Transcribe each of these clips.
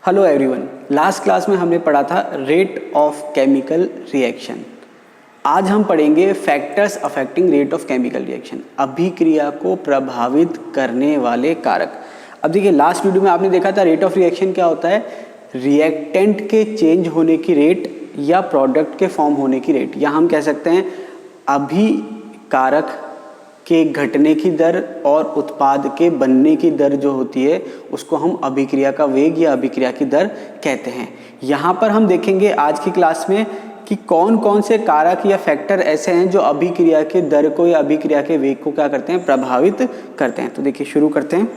Hello everyone, last class में हमने पढ़ा था रेट ऑफ केमिकल रिएक्शन। आज हम पढ़ेंगे factors affecting rate of chemical reaction, अभिक्रिया को प्रभावित करने वाले कारक। अब देखिए, लास्ट वीडियो में आपने देखा था रेट ऑफ रिएक्शन क्या होता है, रिएक्टेंट के चेंज होने की रेट या प्रोडक्ट के फॉर्म होने की रेट, या हम कह सकते हैं अभिकारक के घटने की दर और उत्पाद के बनने की दर जो होती है उसको हम अभिक्रिया का वेग या अभिक्रिया की दर कहते हैं। यहाँ पर हम देखेंगे आज की क्लास में कि कौन कौन से कारक या फैक्टर ऐसे हैं जो अभिक्रिया के दर को या अभिक्रिया के वेग को क्या करते हैं, प्रभावित करते हैं। तो देखिए शुरू करते हैं।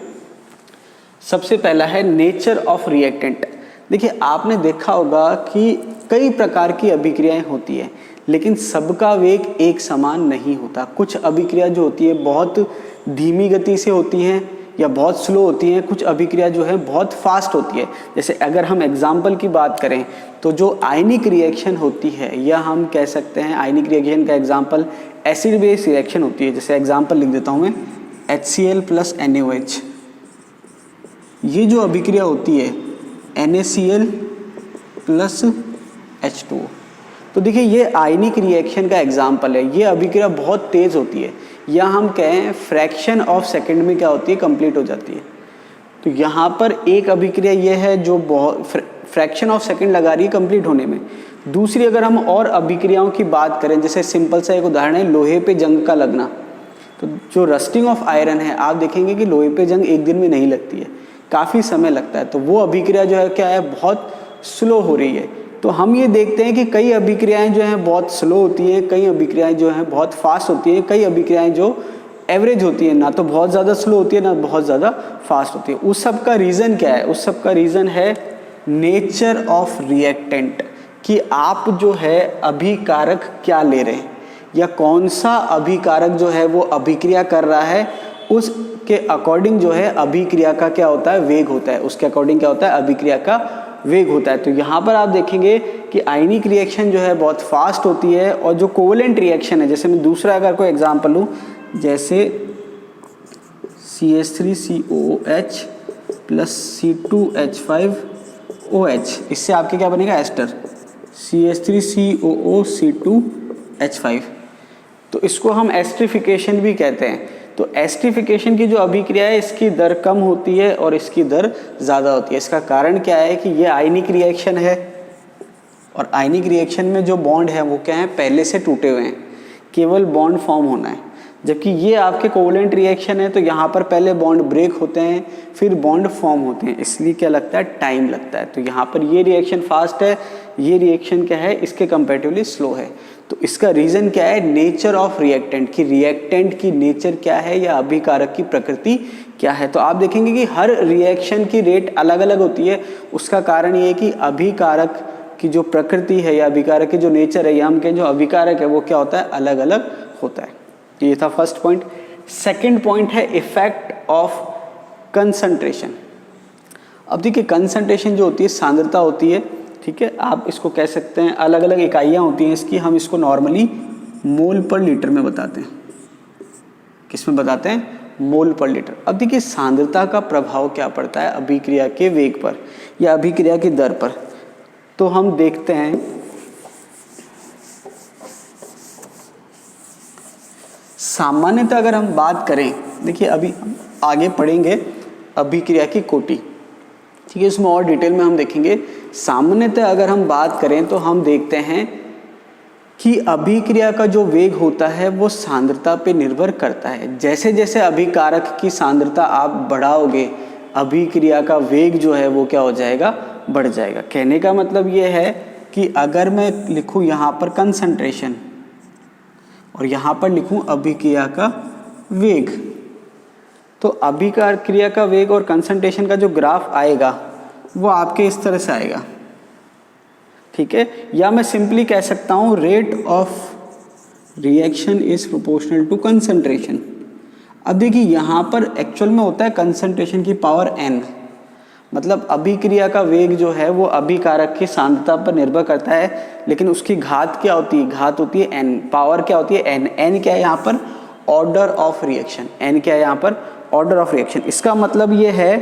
सबसे पहला है नेचर ऑफ रिएक्टेंट। देखिए आपने देखा होगा कि कई प्रकार की अभिक्रियाएं होती है, लेकिन सबका वेग एक समान नहीं होता। कुछ अभिक्रिया जो होती है बहुत धीमी गति से होती हैं या बहुत स्लो होती हैं, कुछ अभिक्रिया जो है बहुत फास्ट होती है। जैसे अगर हम एग्जाम्पल की बात करें तो जो आयनिक रिएक्शन होती है, या हम कह सकते हैं आयनिक रिएक्शन का एग्जाम्पल एसिड बेस रिएक्शन होती है। जैसे एग्जाम्पल लिख देता हूँ मैं, HCl + NaOH। ये जो अभिक्रिया होती है NaCl + H2O, तो देखिए ये आयनिक रिएक्शन का एग्जाम्पल है। ये अभिक्रिया बहुत तेज़ होती है, या हम कहें फ्रैक्शन ऑफ सेकंड में क्या होती है, कंप्लीट हो जाती है। तो यहाँ पर एक अभिक्रिया ये है जो बहुत फ्रैक्शन ऑफ सेकंड लगा रही है कंप्लीट होने में। दूसरी अगर हम और अभिक्रियाओं की बात करें, जैसे सिंपल सा एक उदाहरण है लोहे पे जंग का लगना। तो जो रस्टिंग ऑफ आयरन है, आप देखेंगे कि लोहे पे जंग एक दिन में नहीं लगती है, काफ़ी समय लगता है। तो वो अभिक्रिया जो है क्या है, बहुत स्लो हो रही है। तो हम ये देखते हैं कि कई अभिक्रियाएं जो हैं बहुत स्लो होती हैं, कई अभिक्रियाएं जो हैं बहुत फास्ट होती हैं, कई अभिक्रियाएं जो एवरेज होती हैं, ना तो बहुत ज़्यादा स्लो होती है ना बहुत ज़्यादा फास्ट होती है। उस सब का रीज़न क्या है, उस सब का रीज़न है नेचर ऑफ रिएक्टेंट, कि आप जो है अभिकारक क्या ले रहे हैं, या कौन सा अभिकारक जो है वो अभिक्रिया कर रहा है, उसके अकॉर्डिंग जो है अभिक्रिया का क्या होता है, वेग होता है। उसके अकॉर्डिंग क्या होता है, अभिक्रिया का वेग होता है। तो यहाँ पर आप देखेंगे कि आयनिक रिएक्शन जो है बहुत फास्ट होती है, और जो कोवेलेंट रिएक्शन है, जैसे मैं दूसरा अगर कोई एग्जांपल लूँ, जैसे CH3COOH + C2H5OH, इससे आपके क्या बनेगा, एस्टर CH3COO C2H5। तो इसको हम एस्टरिफिकेशन भी कहते हैं। तो एस्टरिफिकेशन की जो अभिक्रिया है इसकी दर कम होती है और इसकी दर ज़्यादा होती है। इसका कारण क्या है कि ये आयनिक रिएक्शन है, और आयनिक रिएक्शन में जो बॉन्ड है वो क्या है, पहले से टूटे हुए हैं, केवल बॉन्ड फॉर्म होना है। जबकि ये आपके कोवेलेंट रिएक्शन है, तो यहाँ पर पहले बॉन्ड ब्रेक होते हैं फिर बॉन्ड फॉर्म होते हैं, इसलिए क्या लगता है, टाइम लगता है। तो यहाँ पर ये रिएक्शन फास्ट है, ये रिएक्शन क्या है, इसके कंपैरेटिवली स्लो है। तो इसका रीज़न क्या है, नेचर ऑफ रिएक्टेंट, की रिएक्टेंट की नेचर क्या है या अभिकारक की प्रकृति क्या है। तो आप देखेंगे कि हर रिएक्शन की रेट अलग अलग होती है। उसका कारण ये है कि अभिकारक की जो प्रकृति है या अभिकारक की जो नेचर है, या हम कहें जो अभिकारक है वो क्या होता है, अलग अलग होता है। ये था फर्स्ट पॉइंट। सेकंड पॉइंट है इफेक्ट ऑफ कंसंट्रेशन। अब देखिए कंसंट्रेशन जो होती है, सांद्रता होती है, ठीक है, आप इसको कह सकते हैं, अलग अलग इकाइयाँ होती हैं इसकी, हम इसको नॉर्मली मोल पर लीटर में बताते हैं। किस में बताते हैं, मोल पर लीटर। अब देखिए सांद्रता का प्रभाव क्या पड़ता है अभिक्रिया के वेग पर या अभिक्रिया की दर पर। तो हम देखते हैं, सामान्यतः अगर हम बात करें, देखिए अभी आगे पढ़ेंगे अभिक्रिया की कोटि, ठीक है, इसमें और डिटेल में हम देखेंगे। सामान्यतः अगर हम बात करें तो हम देखते हैं कि अभिक्रिया का जो वेग होता है वो सांद्रता पे निर्भर करता है। जैसे जैसे अभिकारक की सांद्रता आप बढ़ाओगे, अभिक्रिया का वेग जो है वो क्या हो जाएगा, बढ़ जाएगा। कहने का मतलब ये है कि अगर मैं लिखूँ यहाँ पर कंसंट्रेशन और यहाँ पर लिखूँ अभिक्रिया का वेग, तो अभिक्रिया का वेग और कंसंट्रेशन का जो ग्राफ आएगा वो आपके इस तरह से आएगा, ठीक है। या मैं सिंपली कह सकता हूँ rate of reaction is proportional to concentration. अब देखिए यहाँ पर एक्चुअल में होता है कंसंट्रेशन की पावर n, मतलब अभिक्रिया का वेग जो है वो अभिकारक की सांद्रता पर निर्भर करता है, लेकिन उसकी घात क्या होती है, घात होती है n, पावर क्या होती है n। n क्या है यहाँ पर, ऑर्डर ऑफ रिएक्शन। n क्या है यहाँ पर, ऑर्डर ऑफ रिएक्शन। इसका मतलब ये है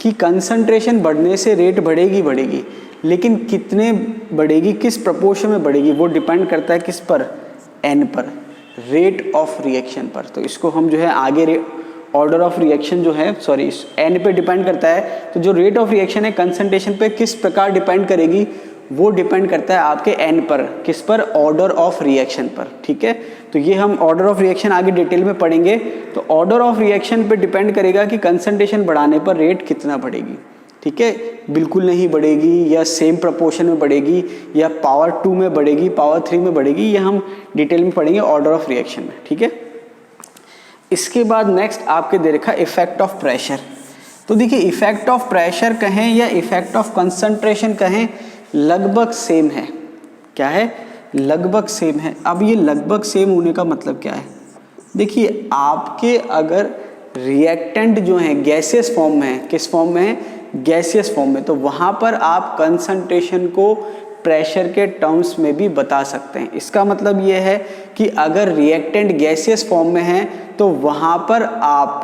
कि कंसंट्रेशन बढ़ने से रेट बढ़ेगी, लेकिन कितने बढ़ेगी, किस प्रपोर्शन में बढ़ेगी, वो डिपेंड करता है किस पर, n पर, रेट ऑफ रिएक्शन पर। तो इसको हम जो है आगे ऑर्डर ऑफ रिएक्शन जो है, सॉरी, n पे डिपेंड करता है। तो जो रेट ऑफ रिएक्शन है कंसंट्रेशन पे किस प्रकार डिपेंड करेगी, वो डिपेंड करता है आपके n पर, किस पर, ऑर्डर ऑफ रिएक्शन पर। ठीक है, तो ये हम ऑर्डर ऑफ रिएक्शन आगे डिटेल में पढ़ेंगे। तो ऑर्डर ऑफ रिएक्शन पे डिपेंड करेगा कि कंसंट्रेशन बढ़ाने पर रेट कितना बढ़ेगी। ठीक है, बिल्कुल नहीं बढ़ेगी या सेम प्रपोर्शन में बढ़ेगी या पावर 2 में बढ़ेगी, पावर 3 में बढ़ेगी, ये हम डिटेल में पढ़ेंगे ऑर्डर ऑफ रिएक्शन में। ठीक है, इसके बाद नेक्स्ट आपके दे रखा इफेक्ट ऑफ प्रेशर। तो देखिए इफेक्ट ऑफ प्रेशर कहें या इफेक्ट ऑफ कंसंट्रेशन कहें, लगभग सेम है। क्या है, लगभग सेम है। अब ये लगभग सेम होने का मतलब क्या है, देखिए आपके अगर रिएक्टेंट जो हैं गैसियस फॉर्म में है, किस फॉर्म में है, गैसियस फॉर्म में, तो वहाँ पर आप कंसंट्रेशन को प्रेशर के टर्म्स में भी बता सकते हैं। इसका मतलब ये है कि अगर रिएक्टेंट गैसियस फॉर्म में है तो वहाँ पर आप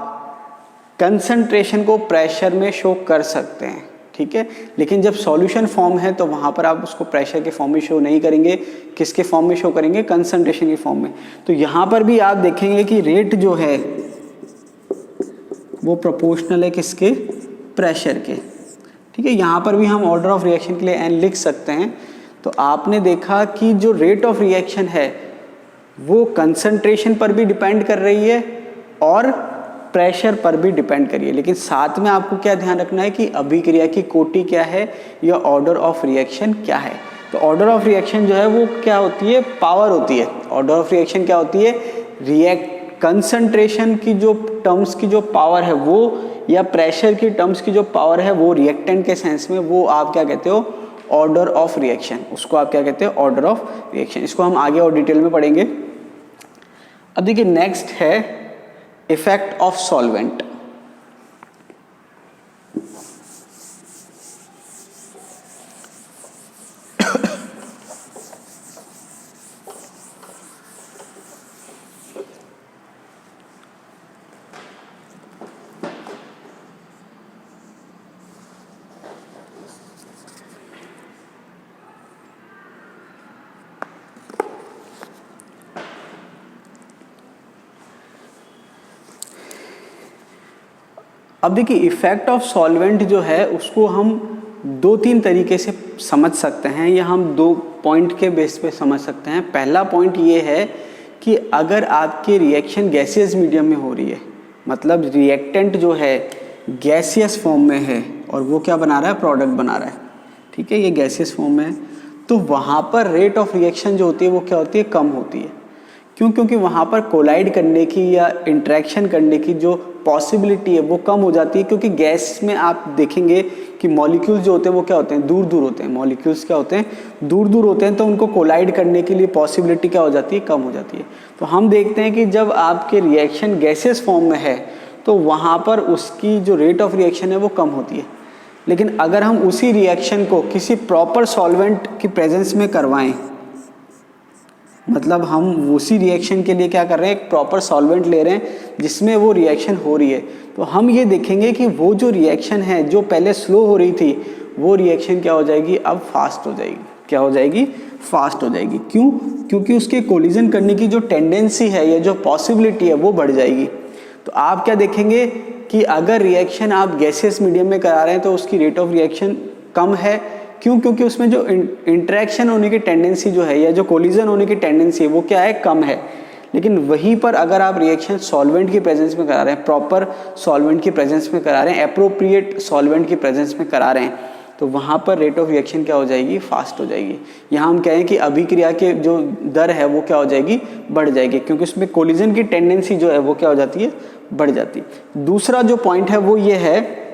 कंसंट्रेशन को प्रेशर में शो कर सकते हैं। ठीक है, लेकिन जब सॉल्यूशन फॉर्म है तो वहाँ पर आप उसको प्रेशर के फॉर्म में शो नहीं करेंगे, किसके फॉर्म में शो करेंगे, कंसंट्रेशन के फॉर्म में। तो यहाँ पर भी आप देखेंगे कि रेट जो है वो प्रोपोर्शनल है किसके, प्रेशर के। ठीक है, यहाँ पर भी हम ऑर्डर ऑफ रिएक्शन के लिए n लिख सकते हैं। तो आपने देखा कि जो रेट ऑफ रिएक्शन है वो कंसंट्रेशन पर भी डिपेंड कर रही है और प्रेशर पर भी डिपेंड कर रही है, लेकिन साथ में आपको क्या ध्यान रखना है कि अभिक्रिया की कोटि क्या है या ऑर्डर ऑफ रिएक्शन क्या है। तो ऑर्डर ऑफ रिएक्शन जो है वो क्या होती है, पावर होती है। ऑर्डर ऑफ रिएक्शन क्या होती है, कंसंट्रेशन की जो टर्म्स की जो पावर है वो, या प्रेशर की टर्म्स की जो पावर है वो रिएक्टेंट के सेंस में, वो आप क्या कहते हो, ऑर्डर ऑफ रिएक्शन। उसको आप क्या कहते हो, ऑर्डर ऑफ रिएक्शन। इसको हम आगे और डिटेल में पढ़ेंगे। अब देखिए नेक्स्ट है इफेक्ट ऑफ सॉल्वेंट। अब देखिए इफेक्ट ऑफ सॉल्वेंट जो है उसको हम 2-3 तरीके से समझ सकते हैं, या हम 2 पॉइंट के बेस पे समझ सकते हैं। पहला पॉइंट ये है कि अगर आपकी रिएक्शन गैसियस मीडियम में हो रही है, मतलब रिएक्टेंट जो है गैसियस फॉर्म में है और वो क्या बना रहा है, प्रोडक्ट बना रहा है। ठीक है, ये गैसियस फॉर्म में है, तो वहाँ पर रेट ऑफ रिएक्शन जो होती है वो क्या होती है, कम होती है। क्यों, क्योंकि वहाँ पर कोलाइड करने की या इंटरेक्शन करने की जो पॉसिबिलिटी है वो कम हो जाती है। क्योंकि गैस में आप देखेंगे कि मॉलिक्यूल्स जो होते हैं वो क्या होते हैं, दूर दूर होते हैं। मॉलिक्यूल्स क्या होते हैं, दूर दूर होते हैं, तो उनको कोलाइड करने के लिए पॉसिबिलिटी क्या हो जाती है, कम हो जाती है। तो हम देखते हैं कि जब आपके रिएक्शन गैसियस फॉर्म में है तो वहाँ पर उसकी जो रेट ऑफ रिएक्शन है वो कम होती है। लेकिन अगर हम उसी रिएक्शन को किसी प्रॉपर सॉल्वेंट की प्रेजेंस में करवाएं, मतलब हम उसी रिएक्शन के लिए क्या कर रहे हैं, एक प्रॉपर सॉल्वेंट ले रहे हैं जिसमें वो रिएक्शन हो रही है, तो हम ये देखेंगे कि वो जो रिएक्शन है जो पहले स्लो हो रही थी वो रिएक्शन क्या हो जाएगी, अब फास्ट हो जाएगी। क्या हो जाएगी, फास्ट हो जाएगी। क्यों, क्योंकि उसके कोलिजन करने की जो टेंडेंसी है या जो पॉसिबिलिटी है वो बढ़ जाएगी। तो आप क्या देखेंगे कि अगर रिएक्शन आप गैसियस मीडियम में करा रहे हैं तो उसकी रेट ऑफ रिएक्शन कम है। क्यों, क्योंकि उसमें जो इंटरेक्शन होने की टेंडेंसी जो है या जो कोलिजन होने की टेंडेंसी है वो क्या है, कम है। लेकिन वहीं पर अगर आप रिएक्शन सॉल्वेंट की प्रेजेंस में करा रहे हैं, प्रॉपर सॉल्वेंट की प्रेजेंस में करा रहे हैं, एप्रोप्रिएट सॉल्वेंट की प्रेजेंस में करा रहे हैं, तो वहाँ पर रेट ऑफ रिएक्शन क्या हो जाएगी, फास्ट हो जाएगी। यहाँ हम कहें कि अभिक्रिया के जो दर है वो क्या हो जाएगी, बढ़ जाएगी, क्योंकि उसमें कोलिजन की टेंडेंसी जो है वो क्या हो जाती है, बढ़ जाती है। दूसरा जो पॉइंट है वो ये है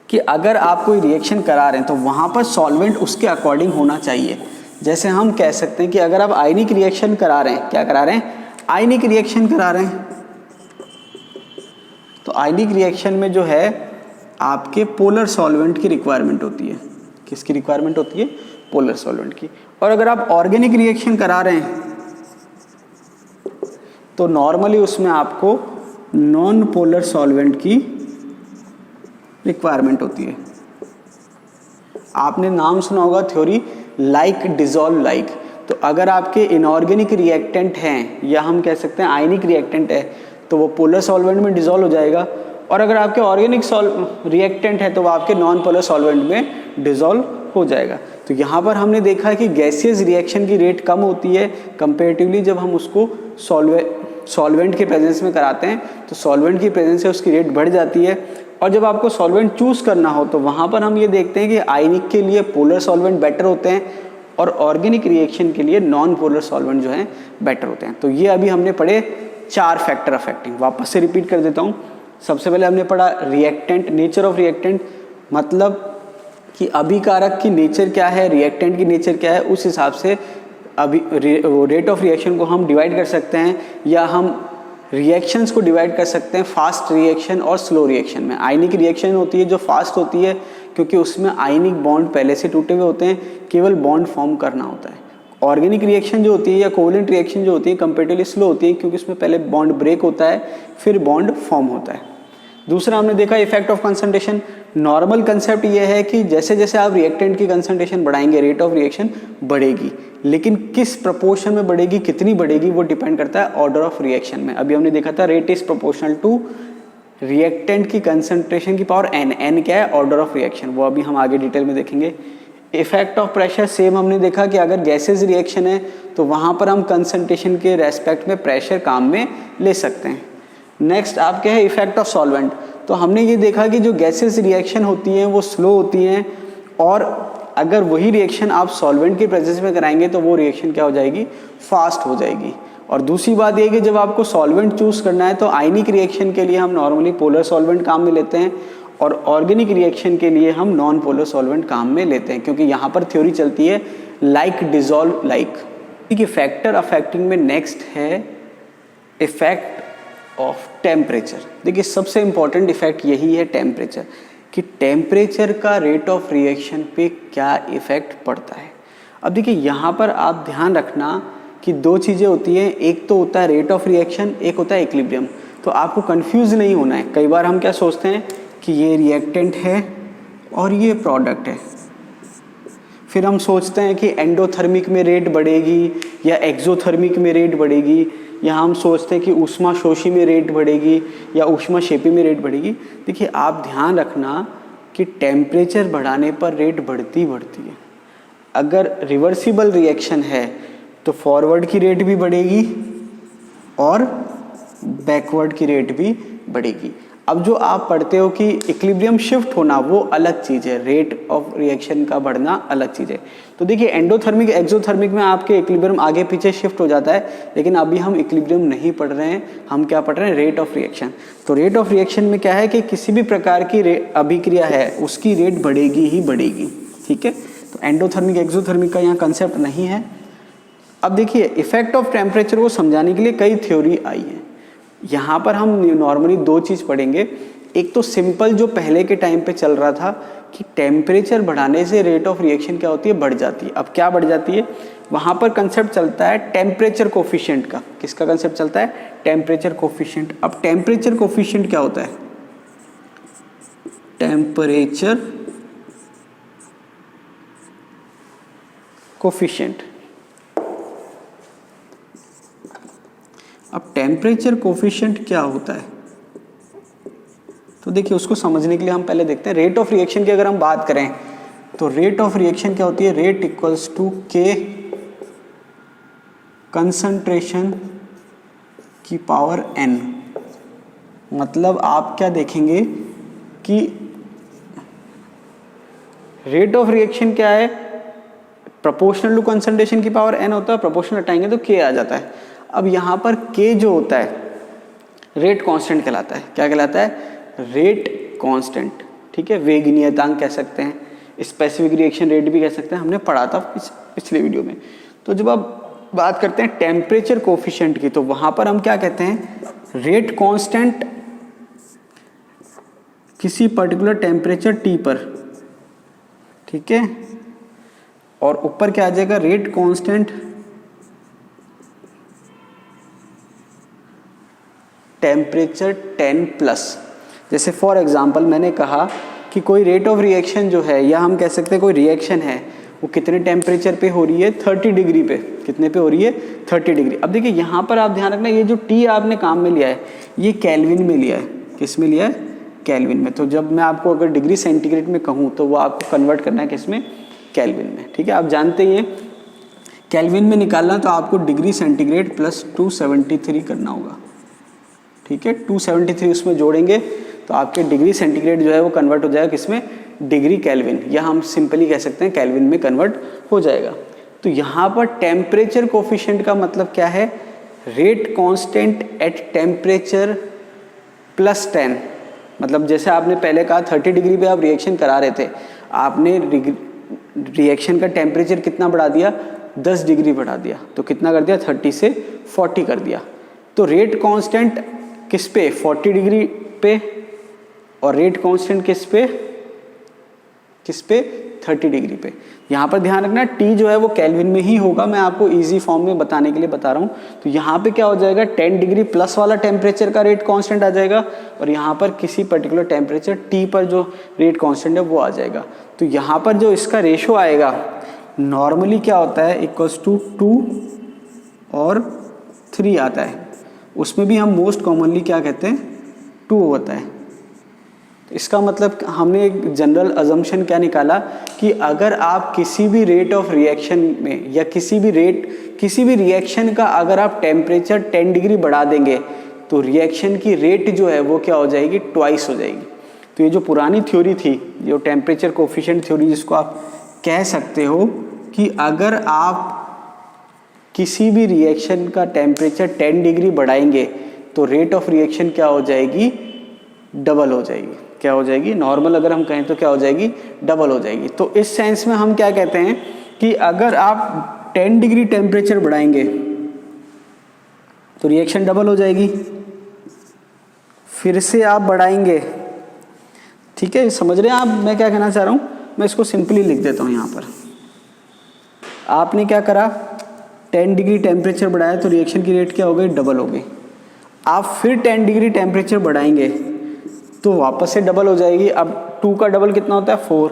कि अगर आप कोई रिएक्शन करा रहे हैं तो वहाँ पर सॉल्वेंट उसके अकॉर्डिंग होना चाहिए। जैसे हम कह सकते हैं कि अगर आप आयनिक रिएक्शन करा रहे हैं, क्या करा रहे हैं, आयनिक रिएक्शन करा रहे हैं, तो आयनिक रिएक्शन में जो है आपके पोलर सॉल्वेंट की रिक्वायरमेंट होती है। किसकी रिक्वायरमेंट होती है, पोलर सॉल्वेंट की। और अगर आप ऑर्गेनिक रिएक्शन करा रहे हैं तो नॉर्मली उसमें आपको नॉन पोलर सॉल्वेंट की रिक्वायरमेंट होती है। आपने नाम सुना होगा थ्योरी लाइक डिसॉल्व लाइक। तो अगर आपके इनऑर्गेनिक रिएक्टेंट हैं या हम कह सकते हैं आयनिक रिएक्टेंट है तो वो पोलर सॉल्वेंट में डिसॉल्व हो जाएगा, और अगर आपके ऑर्गेनिक रिएक्टेंट है तो वो आपके नॉन पोलर सॉल्वेंट में डिसॉल्व हो जाएगा। तो यहाँ पर हमने देखा है कि गैसियस रिएक्शन की रेट कम होती है कंपेरेटिवली जब हम उसको सॉल्वेंट के प्रेजेंस में कराते हैं, तो सॉल्वेंट की प्रेजेंस से उसकी रेट बढ़ जाती है। और जब आपको सॉल्वेंट चूज करना हो तो वहाँ पर हम ये देखते हैं कि आयनिक के लिए पोलर सॉल्वेंट बेटर होते हैं और ऑर्गेनिक रिएक्शन के लिए नॉन पोलर सॉल्वेंट जो हैं बेटर होते हैं। तो ये अभी हमने पढ़े 4 फैक्टर अफेक्टिंग। वापस से रिपीट कर देता हूँ। सबसे पहले हमने पढ़ा रिएक्टेंट, नेचर ऑफ रिएक्टेंट, मतलब कि अभिकारक की नेचर क्या है, रिएक्टेंट की नेचर क्या है, उस हिसाब से अभी रेट ऑफ रिएक्शन को हम डिवाइड कर सकते हैं, या हम रिएक्शंस को डिवाइड कर सकते हैं फास्ट रिएक्शन और स्लो रिएक्शन में। आयनिक रिएक्शन होती है जो फास्ट होती है क्योंकि उसमें आयनिक बॉन्ड पहले से टूटे हुए होते हैं, केवल बॉन्ड फॉर्म करना होता है। ऑर्गेनिक रिएक्शन जो होती है या कोवलेंट रिएक्शन जो होती है कंपैरेटिवली स्लो होती है क्योंकि उसमें पहले बॉन्ड ब्रेक होता है फिर बॉन्ड फॉर्म होता है। दूसरा हमने देखा effect of concentration. Normal concept ये है कि जैसे जैसे आप रिएक्टेंट की कंसंट्रेशन बढ़ाएंगे रेट ऑफ रिएक्शन बढ़ेगी, लेकिन किस प्रपोर्शन में बढ़ेगी, कितनी बढ़ेगी, वो डिपेंड करता है ऑर्डर ऑफ रिएक्शन में। अभी हमने देखा था rate is proportional to reactant की कंसंट्रेशन की पावर n। n क्या है, ऑर्डर ऑफ रिएक्शन, वो अभी हम आगे डिटेल में देखेंगे। इफेक्ट ऑफ प्रेशर सेम हमने देखा कि अगर गैसेज रिएक्शन है तो वहाँ पर हम कंसंट्रेशन के रेस्पेक्ट में प्रेशर काम में ले सकते हैं। नेक्स्ट आपके है इफेक्ट ऑफ सॉल्वेंट। तो हमने ये देखा कि जो गैसेस रिएक्शन होती हैं वो स्लो होती हैं, और अगर वही रिएक्शन आप सॉल्वेंट के प्रेजेंस में कराएंगे तो वो रिएक्शन क्या हो जाएगी, फास्ट हो जाएगी। और दूसरी बात ये कि जब आपको सॉल्वेंट चूज करना है तो आयनिक रिएक्शन के लिए हम नॉर्मली पोलर सॉल्वेंट काम में लेते हैं और ऑर्गेनिक रिएक्शन के लिए हम नॉन पोलर सॉल्वेंट काम में लेते हैं, क्योंकि यहाँ पर थ्योरी चलती है लाइक डिसॉल्व लाइक। देखिए फैक्टर अफेक्टिंग में नेक्स्ट है इफेक्ट ऑफ टेम्परेचर। देखिए सबसे इंपॉर्टेंट इफेक्ट यही है टेम्परेचर, कि टेम्परेचर का रेट ऑफ रिएक्शन पे क्या इफेक्ट पड़ता है। अब देखिए यहाँ पर आप ध्यान रखना कि 2 चीज़ें होती हैं, एक तो होता है रेट ऑफ रिएक्शन, एक होता है इक्विलिब्रियम। तो आपको कंफ्यूज नहीं होना है। कई बार हम क्या सोचते हैं कि ये रिएक्टेंट है और ये प्रोडक्ट है, फिर हम सोचते हैं कि एंडोथर्मिक में रेट बढ़ेगी या एक्सोथर्मिक में रेट बढ़ेगी, या हम सोचते हैं कि ऊष्माशोषी में रेट बढ़ेगी या ऊष्माक्षेपी में रेट बढ़ेगी। देखिए आप ध्यान रखना कि टेम्परेचर बढ़ाने पर रेट बढ़ती है। अगर रिवर्सिबल रिएक्शन है तो फॉरवर्ड की रेट भी बढ़ेगी और बैकवर्ड की रेट भी बढ़ेगी। अब जो आप पढ़ते हो कि इक्विलिब्रियम शिफ्ट होना वो अलग चीज़ है, रेट ऑफ रिएक्शन का बढ़ना अलग चीज़ है। तो देखिए एंडोथर्मिक एक्सोथर्मिक में आपके इक्विलिब्रियम आगे पीछे शिफ्ट हो जाता है, लेकिन अभी हम इक्विलिब्रियम नहीं पढ़ रहे हैं, हम क्या पढ़ रहे हैं, रेट ऑफ रिएक्शन। तो रेट ऑफ रिएक्शन में क्या है कि किसी भी प्रकार की अभिक्रिया है उसकी रेट बढ़ेगी ही बढ़ेगी, ठीक है। तो एंडोथर्मिक एक्सोथर्मिक का यहाँ कंसेप्ट नहीं है। अब देखिए इफेक्ट ऑफ टेम्परेचर को समझाने के लिए कई थ्योरी आई है। यहाँ पर हम नॉर्मली 2 चीज़ पढ़ेंगे। एक तो सिंपल जो पहले के टाइम पे चल रहा था कि टेम्परेचर बढ़ाने से रेट ऑफ रिएक्शन क्या होती है, बढ़ जाती है। अब क्या बढ़ जाती है, वहाँ पर कंसेप्ट चलता है टेम्परेचर कोफिशिएंट का। किसका कंसेप्ट चलता है, टेम्परेचर कोफिशिएंट। अब टेम्परेचर कोफिशिएंट क्या होता है, टेम्परेचर कोफिशिएंट। अब टेम्परेचर कोफिशिएंट क्या होता है, तो देखिए उसको समझने के लिए हम पहले देखते हैं रेट ऑफ रिएक्शन की अगर हम बात करें तो रेट ऑफ रिएक्शन क्या होती है, रेट इक्वल्स टू के कंसंट्रेशन की पावर n। मतलब आप क्या देखेंगे कि रेट ऑफ रिएक्शन क्या है, प्रोपोर्शनल टू कंसंट्रेशन की पावर n होता है, प्रोपोर्शनल हटाएंगे तो k आ जाता है। अब यहाँ पर k जो होता है रेट कांस्टेंट कहलाता है। क्या कहलाता है, रेट कांस्टेंट, ठीक है। वेग नियतांक कह सकते हैं, स्पेसिफिक रिएक्शन रेट भी कह सकते हैं, हमने पढ़ा था पिछले वीडियो में। तो जब आप बात करते हैं टेम्परेचर कोफिशिएंट की तो वहाँ पर हम क्या कहते हैं, रेट कांस्टेंट किसी पर्टिकुलर टेम्परेचर T पर, ठीक है, और ऊपर क्या आ जाएगा, रेट कांस्टेंट टेम्परेचर 10 प्लस। जैसे फॉर एग्जांपल मैंने कहा कि कोई रेट ऑफ रिएक्शन जो है, या हम कह सकते हैं कोई रिएक्शन है, वो कितने टेम्परेचर पे हो रही है, 30 डिग्री पे। कितने पे हो रही है, 30 डिग्री। अब देखिए यहाँ पर आप ध्यान रखना, ये जो टी आपने काम में लिया है ये केल्विन में लिया है। किस में लिया है, केल्विन में। तो जब मैं आपको अगर डिग्री सेंटीग्रेड में कहूँ तो वो आपको कन्वर्ट करना है किस में, केल्विन में। ठीक है, आप जानते ही हैं केल्विन में निकालना तो आपको डिग्री सेंटीग्रेड प्लस 273 करना होगा। ठीक है, 273 उसमें जोड़ेंगे तो आपके डिग्री सेंटीग्रेड जो है वो कन्वर्ट हो जाएगा किसमें, डिग्री केल्विन, या हम सिंपली कह सकते हैं केल्विन में कन्वर्ट हो जाएगा। तो यहाँ पर टेम्परेचर कोफिशिएंट का मतलब क्या है, rate constant at temperature plus 10। मतलब जैसे आपने पहले कहा 30 डिग्री पे आप रिएक्शन करा रहे थे, आपने रिएक्शन का टेम्परेचर कितना बढ़ा दिया, 10 डिग्री बढ़ा दिया। तो कितना कर दिया, 30 से 40 कर दिया। तो रेट कांस्टेंट किस पे, 40 डिग्री पे, और रेट कांस्टेंट किस पे, 30 डिग्री पे। यहाँ पर ध्यान रखना टी जो है वो केल्विन में ही होगा, मैं आपको इजी फॉर्म में बताने के लिए बता रहा हूँ। तो यहाँ पे क्या हो जाएगा, 10 डिग्री प्लस वाला टेम्परेचर का रेट कांस्टेंट आ जाएगा, और यहाँ पर किसी पर्टिकुलर टेम्परेचर टी पर जो रेट कांस्टेंट है वो आ जाएगा। तो यहाँ पर जो इसका रेशो आएगा नॉर्मली क्या होता है, इक्वल्स टू 2 और 3 आता है। उसमें भी हम मोस्ट कॉमनली क्या कहते हैं, 2 होता है। तो इसका मतलब हमने एक जनरल अजम्पशन क्या निकाला कि अगर आप किसी भी रेट ऑफ रिएक्शन में, या किसी भी रिएक्शन का अगर आप टेम्परेचर 10 डिग्री बढ़ा देंगे तो रिएक्शन की रेट जो है वो क्या हो जाएगी, ट्वाइस हो जाएगी। तो ये जो पुरानी थ्योरी थी, जो टेम्परेचर कोफिशिएंट थ्योरी जिसको आप कह सकते हो, कि अगर आप किसी भी रिएक्शन का टेम्परेचर 10 डिग्री बढ़ाएंगे तो रेट ऑफ रिएक्शन क्या हो जाएगी, डबल हो जाएगी। क्या हो जाएगी, नॉर्मल अगर हम कहें तो क्या हो जाएगी, डबल हो जाएगी। तो इस सेंस में हम क्या कहते हैं कि अगर आप 10 डिग्री टेम्परेचर बढ़ाएंगे तो रिएक्शन डबल हो जाएगी, फिर से आप बढ़ाएंगे। ठीक है, समझ रहे हैं आप मैं क्या कहना चाह रहा हूँ। मैं इसको सिंपली लिख देता हूँ। यहाँ पर आपने क्या करा, 10 डिग्री टेम्परेचर बढ़ाया तो रिएक्शन की रेट क्या हो गई, डबल हो गई। आप फिर 10 डिग्री टेम्परेचर बढ़ाएंगे तो वापस से डबल हो जाएगी। अब 2 का डबल कितना होता है, 4।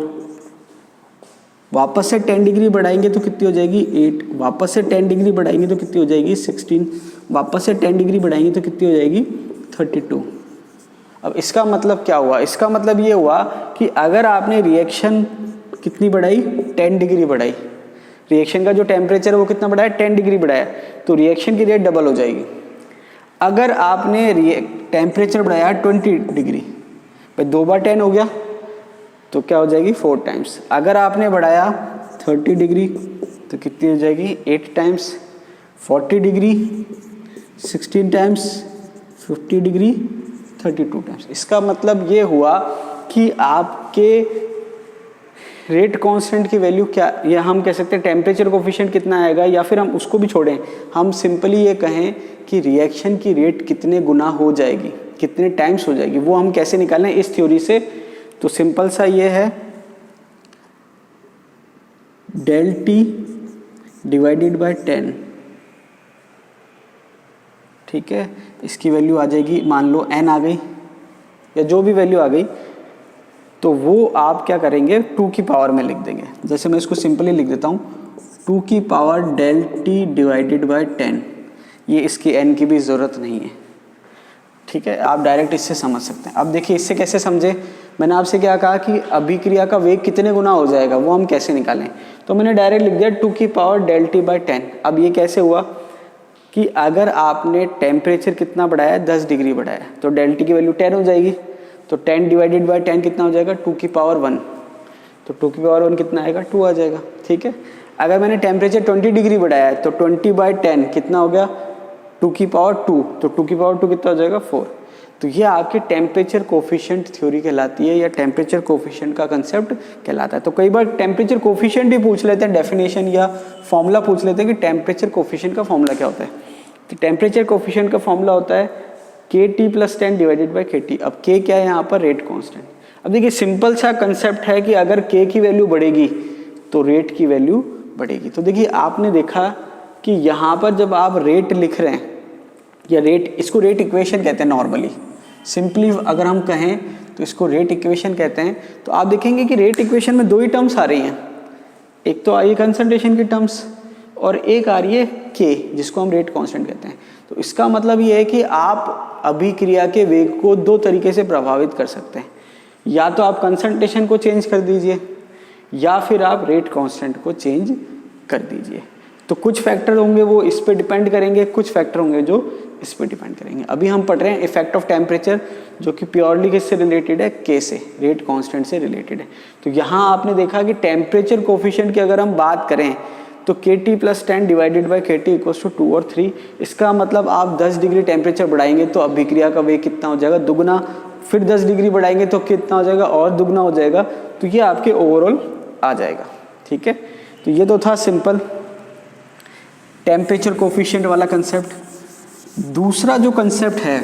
वापस से 10 डिग्री बढ़ाएंगे तो कितनी हो जाएगी, 8। वापस से 10 डिग्री बढ़ाएंगे तो कितनी हो जाएगी, 16। वापस से 10 डिग्री बढ़ाएंगे तो कितनी हो जाएगी, 32। अब इसका मतलब क्या हुआ, इसका मतलब ये हुआ कि अगर आपने रिएक्शन कितनी बढ़ाई, 10 डिग्री बढ़ाई, रिएक्शन का जो टेम्परेचर है वो कितना बढ़ाया, 10 डिग्री बढ़ाया, तो रिएक्शन की रेट डबल हो जाएगी। अगर आपने टेम्परेचर बढ़ाया 20 डिग्री, भाई 2 बार 10 हो गया तो क्या हो जाएगी, 4 टाइम्स। अगर आपने बढ़ाया 30 डिग्री तो कितनी हो जाएगी, 8 times. 40 degree 16 times, 50 degree 32 times. इसका मतलब ये हुआ कि आपके रेट कांस्टेंट की वैल्यू क्या, या हम कह सकते हैं टेम्परेचर कोफिशिएंट कितना आएगा, या फिर हम उसको भी छोड़ें, हम सिंपली ये कहें कि रिएक्शन की रेट कितने गुना हो जाएगी, कितने टाइम्स हो जाएगी, वो हम कैसे निकालें इस थ्योरी से। तो सिंपल सा ये है, del T डिवाइडेड बाय 10। ठीक है, इसकी वैल्यू आ जाएगी, मान लो n आ गई या जो भी वैल्यू आ गई, तो वो आप क्या करेंगे, 2 की पावर में लिख देंगे। जैसे मैं इसको सिंपली लिख देता हूँ, 2 की power del T divided by 10। ये इसकी n की भी ज़रूरत नहीं है। ठीक है, आप डायरेक्ट इससे समझ सकते हैं। अब देखिए इससे कैसे समझे, मैंने आपसे क्या कहा कि अभिक्रिया का वेग कितने गुना हो जाएगा, वो हम कैसे निकालें। तो मैंने डायरेक्ट लिख दिया 2 की पावर del T बाय 10। अब ये कैसे हुआ कि अगर आपने टेम्परेचर कितना बढ़ाया, 10 डिग्री बढ़ाया, तो del T की वैल्यू 10 हो जाएगी। तो 10 डिवाइडेड बाय 10 कितना हो जाएगा, 2 की पावर 1। तो 2 की पावर 1 कितना आएगा, 2 आ जाएगा। ठीक है, अगर मैंने टेम्परेचर 20 डिग्री बढ़ाया है तो 20 बाय 10 कितना हो गया, 2 की पावर 2। तो 2 की पावर 2 कितना हो जाएगा, 4। तो ये आपके टेम्परेचर कोफिशिएंट थ्योरी कहलाती है, या टेम्परेचर कोफिशिएंट का कंसेप्ट कहलाता है। तो कई बार टेम्परेचर कोफिशिएंट ही पूछ लेते हैं, डेफिनेशन या फॉर्मूला पूछ लेते हैं कि टेम्परेचर कोफिशिएंट का फॉर्मूला क्या होता है। तो टेम्परेचर कोफिशिएंट का फॉर्मूला होता है KT + 10 डिवाइडेड बाय KT। अब K क्या है यहाँ पर, रेट कांस्टेंट। अब देखिए सिंपल सा कंसेप्ट है कि अगर K की वैल्यू बढ़ेगी तो रेट की वैल्यू बढ़ेगी। तो देखिए आपने देखा कि यहाँ पर जब आप रेट लिख रहे हैं, या रेट, इसको रेट इक्वेशन कहते हैं नॉर्मली। सिंपली अगर हम कहें तो इसको रेट इक्वेशन कहते हैं। तो आप देखेंगे कि रेट इक्वेशन में दो ही टर्म्स आ रही हैं, एक तो आ रही है कंसंट्रेशन की टर्म्स और एक आ रही है के, जिसको हम रेट कांस्टेंट कहते हैं। तो इसका मतलब ये है कि आप अभिक्रिया के वेग को दो तरीके से प्रभावित कर सकते हैं, या तो आप कंसंट्रेशन को चेंज कर दीजिए या फिर आप रेट कांस्टेंट को चेंज कर दीजिए। तो कुछ फैक्टर होंगे वो इस पे डिपेंड करेंगे, कुछ फैक्टर होंगे जो इस पे डिपेंड करेंगे। अभी हम पढ़ रहे हैं इफेक्ट ऑफ टेम्परेचर, जो कि प्योरली किससे रिलेटेड है, के से, रेट कांस्टेंट से रिलेटेड है। तो यहाँ आपने देखा कि टेम्परेचर कोफिशिएंट की अगर हम बात करें तो KT + 10 डिवाइडेड बाई KT = 2 और 3। इसका मतलब आप 10 डिग्री टेम्परेचर बढ़ाएंगे तो अभिक्रिया का वेग कितना हो जाएगा, दुगना, फिर 10 डिग्री बढ़ाएंगे तो कितना हो जाएगा, और दुगना हो जाएगा। तो ये आपके ओवरऑल आ जाएगा, ठीक है। तो ये तो था सिंपल टेम्परेचर कोफिशिएंट वाला कंसेप्ट। दूसरा जो कंसेप्ट है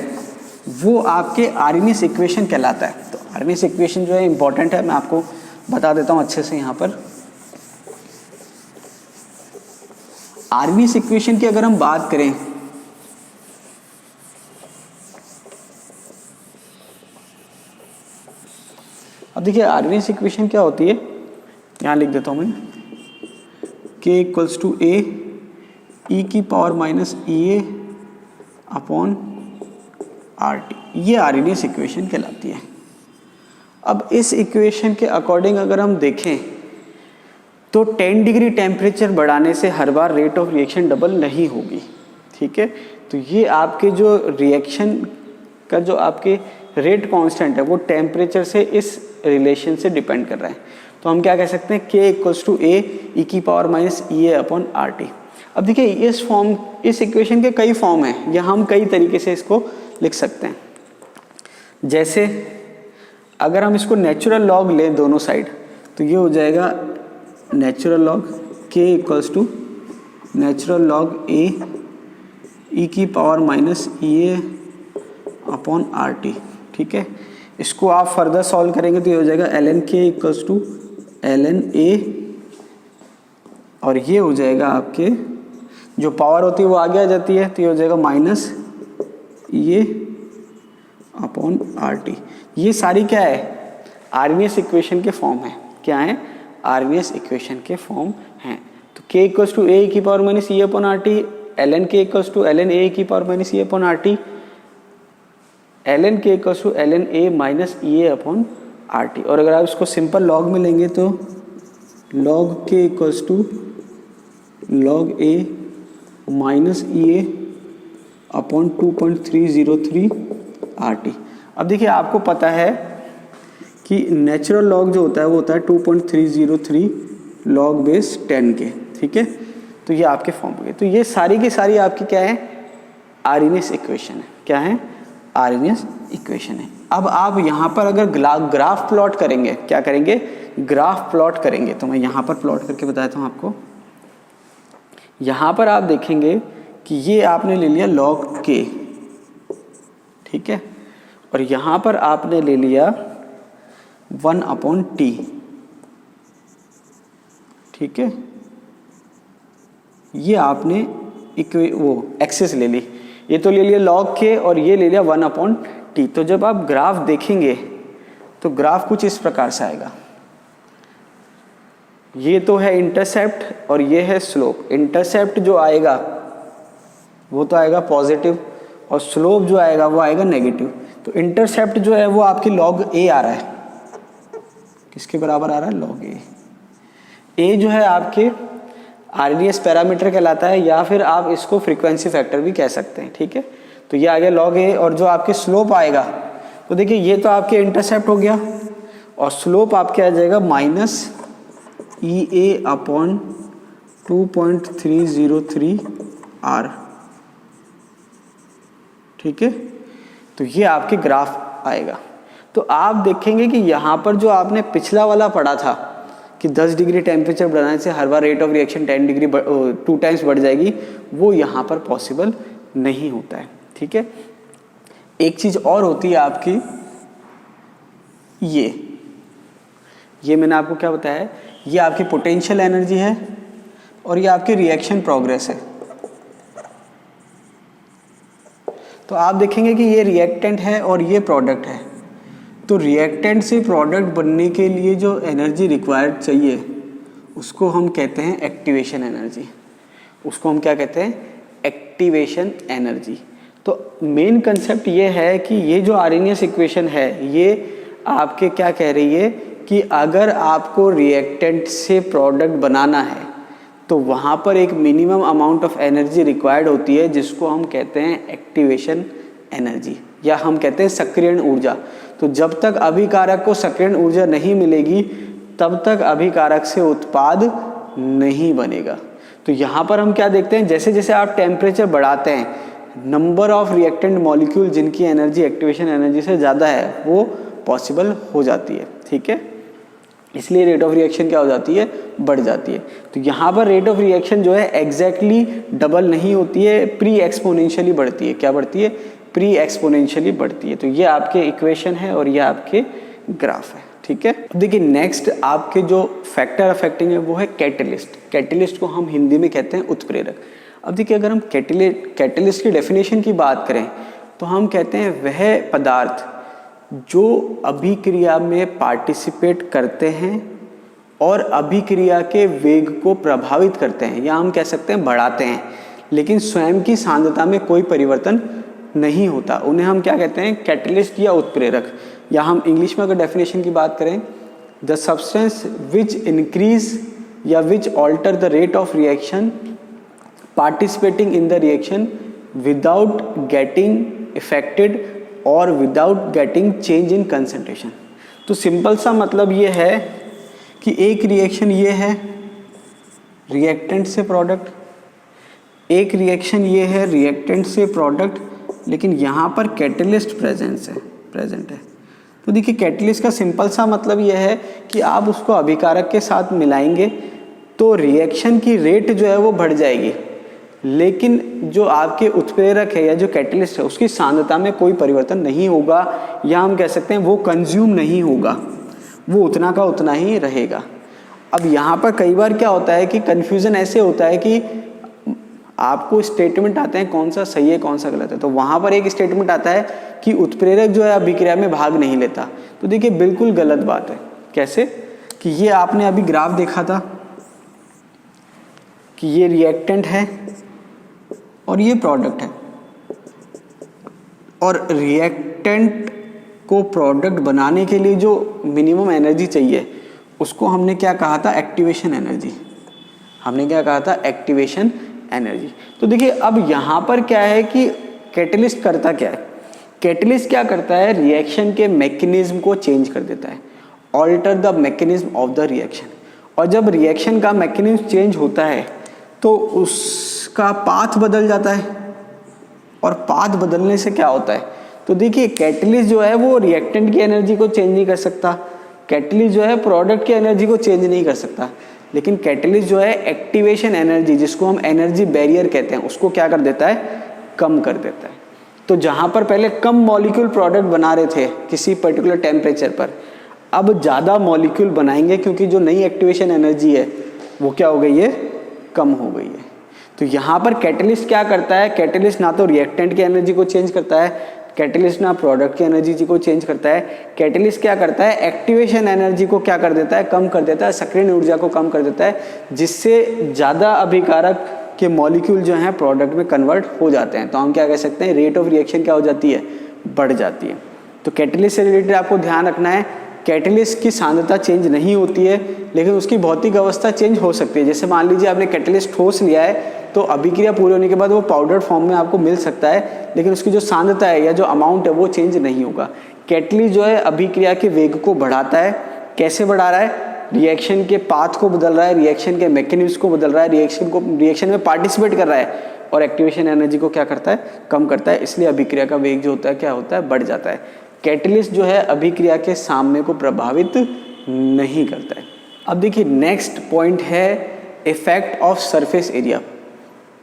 वो आपके आर्रहनियस इक्वेशन कहलाता है। तो आर्रहनियस इक्वेशन जो है इंपॉर्टेंट है, मैं आपको बता देता हूँ अच्छे से। यहाँ पर आर्रहनियस इक्वेशन की अगर हम बात करें अब देखिए आर्रहनियस इक्वेशन क्या होती है, यहाँ लिख देता हूँ मैं, K = A e⁻ EA upon RT, ये आर्रहनियस इक्वेशन कहलाती है। अब इस इक्वेशन के अकॉर्डिंग अगर हम देखें तो 10 डिग्री टेम्परेचर बढ़ाने से हर बार रेट ऑफ रिएक्शन डबल नहीं होगी, ठीक है। तो ये आपके जो रिएक्शन का जो आपके रेट कांस्टेंट है वो टेम्परेचर से इस रिलेशन से डिपेंड कर रहा है। तो हम क्या कह सकते हैं, K = A e⁻ EA upon RT। अब देखिए इस इक्वेशन के कई फॉर्म हैं, या हम कई तरीके से इसको लिख सकते हैं। जैसे अगर हम इसको नेचुरल लॉग लें दोनों साइड, तो ये हो जाएगा natural log K = natural log A e⁻ EA upon RT, ठीक है। इसको आप फर्दर सॉल्व करेंगे तो ये हो जाएगा ln K = ln A, और ये हो जाएगा आपके जो पावर होती है वो आगे आ जाती है, तो ये हो जाएगा -EA अपॉन RT। ये सारी क्या है, आर्रहनियस इक्वेशन के फॉर्म है। क्या है, आर्रहनियस इक्वेशन के फॉर्म हैं। तो K = A e⁻ EA upon RT, ln K = ln A e⁻ EA upon RT, ln K = ln A - EA upon RT। और अगर आप इसको सिंपल लॉग में लेंगे तो log K = log A - EA upon 2.303 RT। अब देखिए आपको पता है कि नेचुरल लॉग जो होता है वो होता है 2.303 log बेस 10 के, ठीक है। तो ये आपके फॉर्म हो गए। तो ये सारी की सारी आपकी क्या है, आर्रहनियस इक्वेशन है। क्या है, आर्रहनियस इक्वेशन है। अब आप यहाँ पर अगर ग्राफ प्लॉट करेंगे, क्या करेंगे, ग्राफ प्लॉट करेंगे, तो मैं यहाँ पर प्लॉट करके बताता हूँ आपको। यहाँ पर आप देखेंगे कि ये आपने ले लिया log K, ठीक है, और यहाँ पर आपने ले लिया 1/T, ठीक है। ये आपने वो एक्सिस ले ली, ये तो ले लिया log K और ये ले लिया 1/T। तो जब आप ग्राफ देखेंगे तो ग्राफ कुछ इस प्रकार से आएगा। ये तो है इंटरसेप्ट और ये है स्लोप। इंटरसेप्ट जो आएगा वो तो आएगा पॉजिटिव और स्लोप जो आएगा वो आएगा नेगेटिव। तो इंटरसेप्ट जो है वो आपकी log A आ रहा है, किसके बराबर आ रहा है, log A। A जो है आपके आर्रहनियस पैरामीटर कहलाता है, या फिर आप इसको फ्रीक्वेंसी फैक्टर भी कह सकते हैं, ठीक है। तो ये आ गया log A, और जो आपके स्लोप आएगा तो देखिए ये तो आपके इंटरसेप्ट हो गया और स्लोप आपके आ जाएगा -EA अपॉन 2.303 R, ठीक है। तो ये आपके ग्राफ आएगा। तो आप देखेंगे कि यहाँ पर जो आपने पिछला वाला पढ़ा था कि 10 डिग्री टेम्परेचर बढ़ाने से हर बार rate of reaction 10 degree 2 times बढ़ जाएगी, वो यहाँ पर पॉसिबल नहीं होता है, ठीक है। एक चीज़ और होती है आपकी, ये मैंने आपको क्या बताया, ये आपकी पोटेंशियल एनर्जी है और ये आपकी रिएक्शन प्रोग्रेस है। तो आप देखेंगे कि ये रिएक्टेंट है और ये प्रोडक्ट है। तो रिएक्टेंट से प्रोडक्ट बनने के लिए जो एनर्जी रिक्वायर्ड चाहिए उसको हम कहते हैं एक्टिवेशन एनर्जी। उसको हम क्या कहते हैं? Activation energy. तो मेन कंसेप्ट ये है कि ये जो आर्हेनियस इक्वेशन है ये आपके क्या कह रही है कि अगर आपको रिएक्टेंट से प्रोडक्ट बनाना है तो वहाँ पर एक minimum amount of energy required होती है जिसको हम कहते हैं एक्टिवेशन एनर्जी, या हम कहते हैं सक्रियण ऊर्जा। तो जब तक अभिकारक को सक्रियण ऊर्जा नहीं मिलेगी तब तक अभिकारक से उत्पाद नहीं बनेगा। तो यहाँ पर हम क्या देखते हैं, जैसे जैसे आप टेम्परेचर बढ़ाते हैं, नंबर ऑफ रिएक्टेंट मॉलिक्यूल जिनकी एनर्जी एक्टिवेशन एनर्जी से ज़्यादा है वो पॉसिबल हो जाती है। ठीक है, इसलिए रेट ऑफ रिएक्शन क्या हो जाती है? बढ़ जाती है। तो यहाँ पर रेट ऑफ रिएक्शन जो है एग्जैक्टली डबल नहीं होती है, प्री एक्सपोनेंशियली बढ़ती है। क्या बढ़ती है? प्री एक्सपोनेंशियली बढ़ती है। तो ये आपके इक्वेशन है और ये आपके ग्राफ है। ठीक है, अब देखिए नेक्स्ट आपके जो फैक्टर अफेक्टिंग है वो है कैटलिस्ट। कैटलिस्ट को हम हिंदी में कहते हैं उत्प्रेरक। अब देखिए अगर हम कैटलिस्ट की डेफिनेशन की बात करें तो हम कहते हैं वह पदार्थ जो अभिक्रिया में पार्टिसिपेट करते हैं और अभिक्रिया के वेग को प्रभावित करते हैं, या हम कह सकते हैं बढ़ाते हैं, लेकिन स्वयं की सांद्रता में कोई परिवर्तन नहीं होता, उन्हें हम क्या कहते हैं? कैटलिस्ट या उत्प्रेरक। या हम इंग्लिश में अगर डेफिनेशन की बात करें, द सब्सटेंस विच इंक्रीज या which alter the rate of reaction participating in the reaction without getting affected और without getting change in concentration। तो सिंपल सा मतलब ये है कि एक रिएक्शन ये है रिएक्टेंट से प्रोडक्ट, एक रिएक्शन ये है रिएक्टेंट से प्रोडक्ट, लेकिन यहाँ पर कैटलिस्ट प्रेजेंट है। तो देखिए कैटलिस्ट का सिंपल सा मतलब ये है कि आप उसको अभिकारक के साथ मिलाएंगे तो रिएक्शन की रेट जो है वो बढ़ जाएगी, लेकिन जो आपके उत्प्रेरक है या जो कैटलिस्ट है उसकी सांद्रता में कोई परिवर्तन नहीं होगा, या हम कह सकते हैं वो कंज्यूम नहीं होगा, वो उतना का उतना ही रहेगा। अब यहाँ पर कई बार क्या होता है कि कन्फ्यूज़न ऐसे होता है कि आपको स्टेटमेंट आते हैं कौन सा सही है कौन सा गलत है। तो वहाँ पर एक स्टेटमेंट आता है कि उत्प्रेरक जो है अभिक्रिया में भाग नहीं लेता। तो देखिए बिल्कुल गलत बात है। कैसे? कि ये आपने अभी ग्राफ देखा था कि ये रिएक्टेंट है और ये प्रोडक्ट है, और रिएक्टेंट को प्रोडक्ट बनाने के लिए जो मिनिमम एनर्जी चाहिए उसको हमने क्या कहा था? Activation energy. हमने क्या कहा था? Activation energy. तो देखिए अब यहाँ पर क्या है कि कैटलिस्ट करता क्या है? कैटलिस्ट क्या करता है? रिएक्शन के मैकेनिज्म को चेंज कर देता है, alter the mechanism of the reaction. और जब रिएक्शन का मैकेनिज्म चेंज होता है तो उसका पाथ बदल जाता है, और पाथ बदलने से क्या होता है? तो देखिए कैटलिस्ट जो है वो रिएक्टेंट की एनर्जी को चेंज नहीं कर सकता, कैटलिस्ट जो है प्रोडक्ट की एनर्जी को चेंज नहीं कर सकता, लेकिन कैटलिस्ट जो है एक्टिवेशन एनर्जी, जिसको हम एनर्जी बैरियर कहते हैं, उसको क्या कर देता है? कम कर देता है। तो जहाँ पर पहले कम मॉलिक्यूल प्रोडक्ट बना रहे थे किसी पर्टिकुलर टेम्परेचर पर, अब ज़्यादा मॉलिक्यूल बनाएंगे क्योंकि जो नई एक्टिवेशन एनर्जी है वो क्या हो गई है? कम हो गई है। तो यहाँ पर कैटलिस्ट क्या करता है? कैटलिस्ट ना तो रिएक्टेंट की एनर्जी को चेंज करता है, कैटलिस्ट ना प्रोडक्ट की एनर्जी को चेंज करता है। कैटलिस्ट क्या करता है? एक्टिवेशन एनर्जी को क्या कर देता है? कम कर देता है, सक्रियण ऊर्जा को कम कर देता है, जिससे ज़्यादा अभिकारक के मॉलिक्यूल जो हैं प्रोडक्ट में कन्वर्ट हो जाते हैं। तो हम क्या कह सकते हैं? रेट ऑफ रिएक्शन क्या हो जाती है? बढ़ जाती है। तो कैटलिस्ट से रिलेटेड आपको ध्यान रखना है, कैटलिस्ट की सांद्रता चेंज नहीं होती है, लेकिन उसकी भौतिक अवस्था चेंज हो सकती है। जैसे मान लीजिए आपने कैटलिस्ट ठोस लिया है तो अभिक्रिया पूरी होने के बाद वो पाउडर फॉर्म में आपको मिल सकता है, लेकिन उसकी जो सांद्रता है या जो अमाउंट है वो चेंज नहीं होगा। कैटलिस्ट जो है अभिक्रिया के वेग को बढ़ाता है। कैसे बढ़ा रहा है? रिएक्शन के पाथ को बदल रहा है, रिएक्शन के मैकेनिज्म को बदल रहा है, रिएक्शन में पार्टिसिपेट कर रहा है, और एक्टिवेशन एनर्जी को क्या करता है? कम करता है। इसलिए अभिक्रिया का वेग जो होता है क्या होता है? बढ़ जाता है। कैटलिस्ट जो है अभिक्रिया के सामने को प्रभावित नहीं करता है। अब देखिए नेक्स्ट पॉइंट है इफेक्ट ऑफ सरफेस एरिया।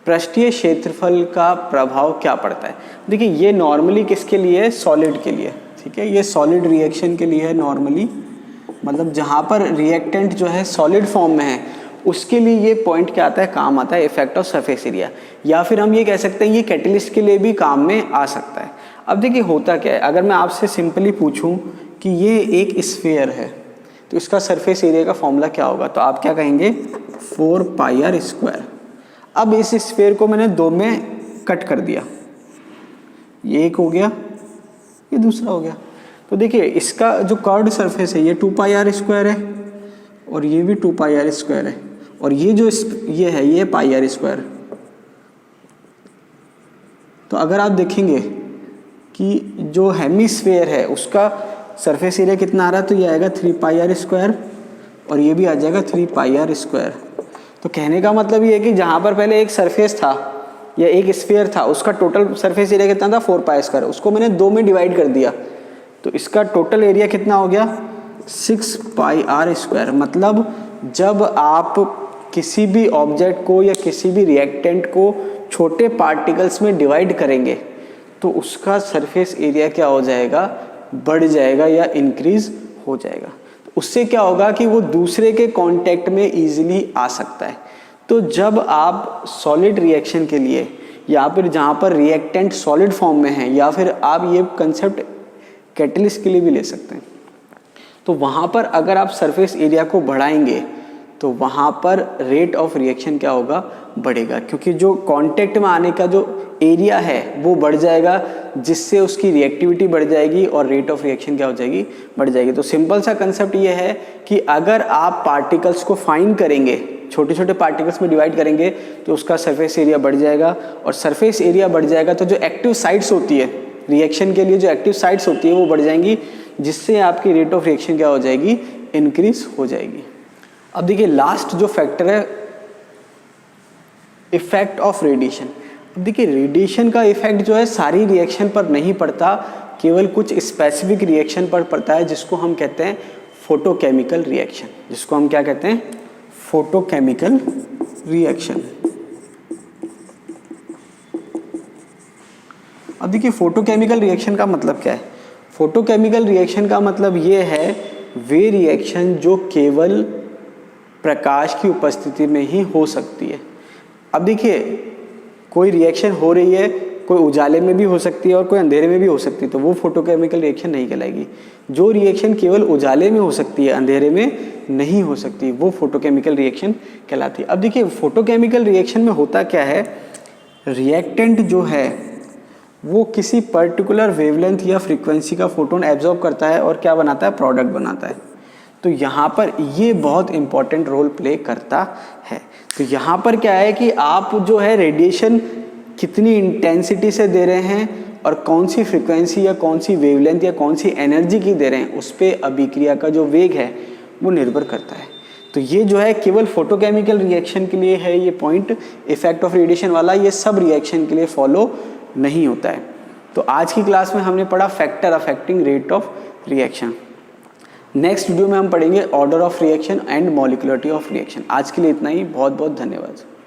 पृष्ठीय क्षेत्रफल का प्रभाव क्या पड़ता है? देखिए ये नॉर्मली किसके लिए है? सॉलिड के लिए। ठीक है, ये सॉलिड रिएक्शन के लिए है नॉर्मली, मतलब जहाँ पर रिएक्टेंट जो है सॉलिड फॉर्म में है उसके लिए ये पॉइंट क्या आता है? काम आता है इफेक्ट ऑफ सरफेस एरिया। या फिर हम ये कह सकते हैं ये कैटलिस्ट के लिए भी काम में आ सकता है। अब देखिए होता क्या है, अगर मैं आपसे सिंपली पूछूं कि ये एक स्फीयर है, तो इसका सरफेस एरिया का फॉर्मूला क्या होगा, तो आप क्या कहेंगे 4πr²। अब इस स्फीयर को मैंने 2 में कट कर दिया, ये एक हो गया, ये दूसरा हो गया। तो देखिए इसका जो कर्व्ड सरफेस है ये 2πr² है और ये भी 2πr² है, और ये जो ये है ये πr²। तो अगर आप देखेंगे कि जो हेमिस्फीयर है उसका सरफेस एरिया कितना आ रहा है, तो ये आएगा 3πr² और ये भी आ जाएगा 3πr²। तो कहने का मतलब ये है कि जहाँ पर पहले एक सरफेस था या एक स्फीयर था, उसका टोटल सरफेस एरिया कितना था 4πr², उसको मैंने 2 में डिवाइड कर दिया, तो इसका टोटल एरिया कितना हो गया 6πr²। मतलब जब आप किसी भी ऑब्जेक्ट को या किसी भी रिएक्टेंट को छोटे पार्टिकल्स में डिवाइड करेंगे तो उसका सरफेस एरिया क्या हो जाएगा, बढ़ जाएगा या इंक्रीज हो जाएगा। तो उससे क्या होगा कि वो दूसरे के कांटेक्ट में इजीली आ सकता है। तो जब आप सॉलिड रिएक्शन के लिए या फिर जहाँ पर रिएक्टेंट सॉलिड फॉर्म में है, या फिर आप ये कंसेप्ट कैटलिस्ट के लिए भी ले सकते हैं, तो वहाँ पर अगर आप सरफेस एरिया को बढ़ाएंगे तो वहाँ पर रेट ऑफ रिएक्शन क्या होगा, बढ़ेगा, क्योंकि जो कांटेक्ट में आने का जो एरिया है वो बढ़ जाएगा, जिससे उसकी रिएक्टिविटी बढ़ जाएगी और रेट ऑफ रिएक्शन क्या हो जाएगी, बढ़ जाएगी। तो सिंपल सा कंसेप्ट ये है कि अगर आप पार्टिकल्स को फाइन करेंगे, छोटे छोटे पार्टिकल्स में डिवाइड करेंगे, तो उसका सरफेस एरिया बढ़ जाएगा, और सरफेस एरिया बढ़ जाएगा तो जो एक्टिव साइट्स होती है रिएक्शन के लिए, जो एक्टिव साइट्स होती है वो बढ़ जाएंगी, जिससे आपकी रेट ऑफ रिएक्शन क्या हो जाएगी, इंक्रीज हो जाएगी। अब देखिए लास्ट जो फैक्टर है इफेक्ट ऑफ रेडिएशन। अब देखिए रेडिएशन का इफेक्ट जो है सारी रिएक्शन पर नहीं पड़ता, केवल कुछ स्पेसिफिक रिएक्शन पर पड़ता है, जिसको हम कहते हैं फोटोकेमिकल रिएक्शन, जिसको हम क्या कहते हैं, फोटोकेमिकल रिएक्शन। अब देखिए फोटोकेमिकल रिएक्शन का मतलब क्या है। फोटोकेमिकल रिएक्शन का मतलब ये है वे रिएक्शन जो केवल प्रकाश की उपस्थिति में ही हो सकती है। अब देखिए कोई रिएक्शन हो रही है, कोई उजाले में भी हो सकती है और कोई अंधेरे में भी हो सकती है, तो वो फोटोकेमिकल रिएक्शन नहीं कहलाएगी। जो रिएक्शन केवल उजाले में हो सकती है, अंधेरे में नहीं हो सकती, वो फोटोकेमिकल रिएक्शन कहलाती है। अब देखिए फोटोकेमिकल रिएक्शन में होता क्या है, रिएक्टेंट जो है वो किसी पर्टिकुलर वेवलेंथ या फ्रीक्वेंसी का फोटोन एब्जॉर्ब करता है और क्या बनाता है, प्रोडक्ट बनाता है। तो यहाँ पर ये बहुत इंपॉर्टेंट रोल प्ले करता है। तो यहाँ पर क्या है कि आप जो है रेडिएशन कितनी इंटेंसिटी से दे रहे हैं और कौन सी फ्रीक्वेंसी या कौन सी वेवलेंथ या कौन सी एनर्जी की दे रहे हैं, उस पर अभिक्रिया का जो वेग है वो निर्भर करता है। तो ये जो है केवल फोटोकेमिकल रिएक्शन के लिए है ये पॉइंट, इफेक्ट ऑफ रेडिएशन वाला, ये सब रिएक्शन के लिए फॉलो नहीं होता है। तो आज की क्लास में हमने पढ़ा factor affecting rate of reaction. Next video में हम पढ़ेंगे order of reaction and molecularity of reaction. आज के लिए इतना ही, बहुत बहुत धन्यवाद।